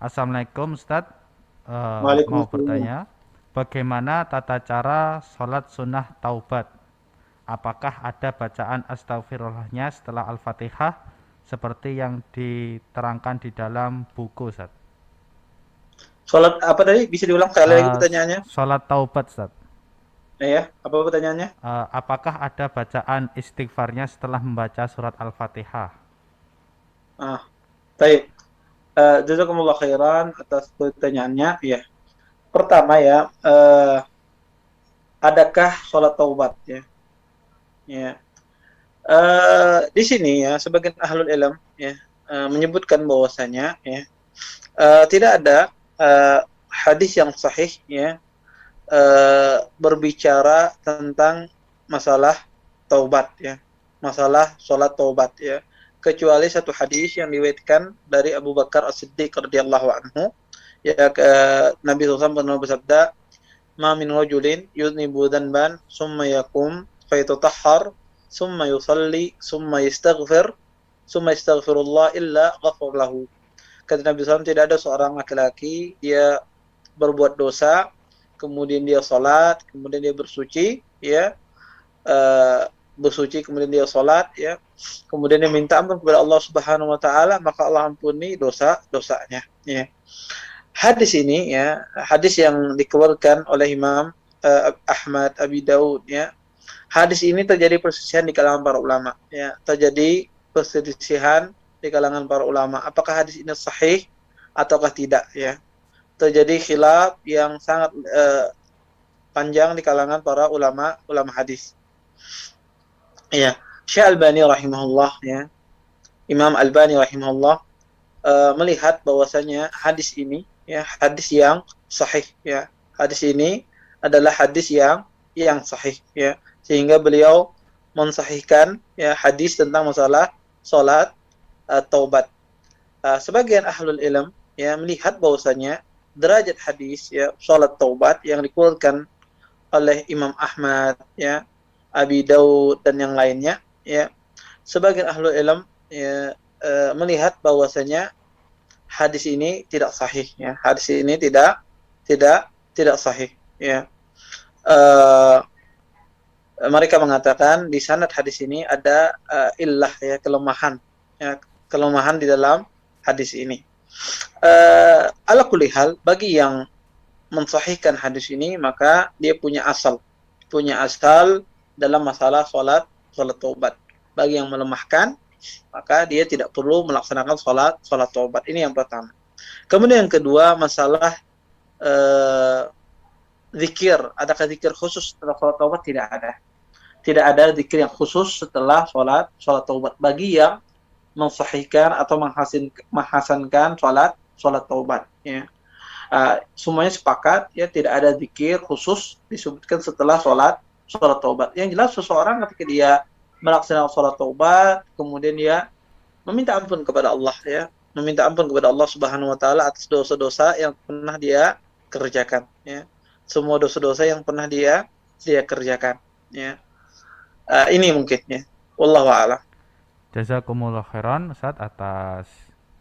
Assalamualaikum Ustadz. Mau Waalaikumsalam. bertanya, bagaimana tata cara sholat sunnah taubat? Apakah ada bacaan astagfirullahnya setelah Al-Fatihah seperti yang diterangkan di dalam buku, Ustadz? Sholat apa tadi? Bisa diulang kali lagi pertanyaannya? Sholat taubat, Ustadz. Ya, apa pertanyaannya? Apakah ada bacaan istighfarnya setelah membaca surat Al-Fatihah? Ah, baik. Jazakumullah khairan atas pertanyaannya. Ya, pertama ya, adakah sholat taubat ya? Ya, di sini ya, sebagian ahlul ilm ya menyebutkan bahwasanya ya tidak ada hadis yang sahih ya berbicara tentang masalah taubat ya, masalah sholat taubat ya, kecuali satu hadis yang diriwayatkan dari Abu Bakar As-Siddiq radhiyallahu anhu ya, Nabi SAW pernah bersabda, "Ma min rajulin yudnibu dhanban summa yakum fayatahhar summa yusalli summa yastaghfirullah illa ghafar lahu." Kata Nabi SAW, tidak ada seorang laki-laki dia berbuat dosa, kemudian dia sholat, kemudian dia bersuci, ya, bersuci, kemudian dia sholat, ya, kemudian dia minta ampun kepada Allah Subhanahu Wa Taala, maka Allah ampuni dosa-dosanya. Ya. Hadis ini, ya, hadis yang dikeluarkan oleh Imam Ahmad, Abi Daud, ya. Hadis ini terjadi perselisihan di kalangan para ulama, ya, terjadi perselisihan di kalangan para ulama. Apakah hadis ini sahih ataukah tidak, ya? Terjadi khilaf yang sangat panjang di kalangan para ulama hadis. Ya, Syekh Albani rahimahullah ya, Imam Albani rahimahullah melihat bahwasanya hadis ini ya hadis yang sahih ya. Hadis ini adalah hadis yang sahih ya, sehingga beliau mensahihkan ya hadis tentang masalah salat taubat. Sebagian ahlul ilm ya melihat bahwasanya derajat hadis ya salat taubat yang dikeluarkan oleh Imam Ahmad ya, Abi Daud dan yang lainnya ya, sebagian ahlul ilm ya melihat bahwasanya hadis ini tidak sahih ya, hadis ini tidak sahih ya. Uh, Mereka mengatakan di sanad hadis ini ada illah ya, kelemahan ya, kelemahan di dalam hadis ini. Ala kulli hal, bagi yang mensahihkan hadis ini maka dia punya asal dalam masalah salat taubat. Bagi yang melemahkan maka dia tidak perlu melaksanakan salat taubat. Ini yang pertama. Kemudian yang kedua, masalah zikir. Adakah zikir khusus setelah salat taubat? Tidak ada zikir yang khusus setelah salat taubat bagi yang mensahihkan atau menghasankan salat taubat ya. Semuanya sepakat ya, tidak ada zikir khusus disebutkan setelah salat taubat. Yang jelas seseorang ketika dia melaksanakan salat taubat, kemudian dia meminta ampun kepada Allah ya, meminta ampun kepada Allah Subhanahu Wa Taala atas dosa-dosa yang pernah dia kerjakan ya, semua dosa-dosa yang pernah dia kerjakan ya. Ini mungkin ya, wallahu a'lam. Jazakumullah khairan Ustadz atas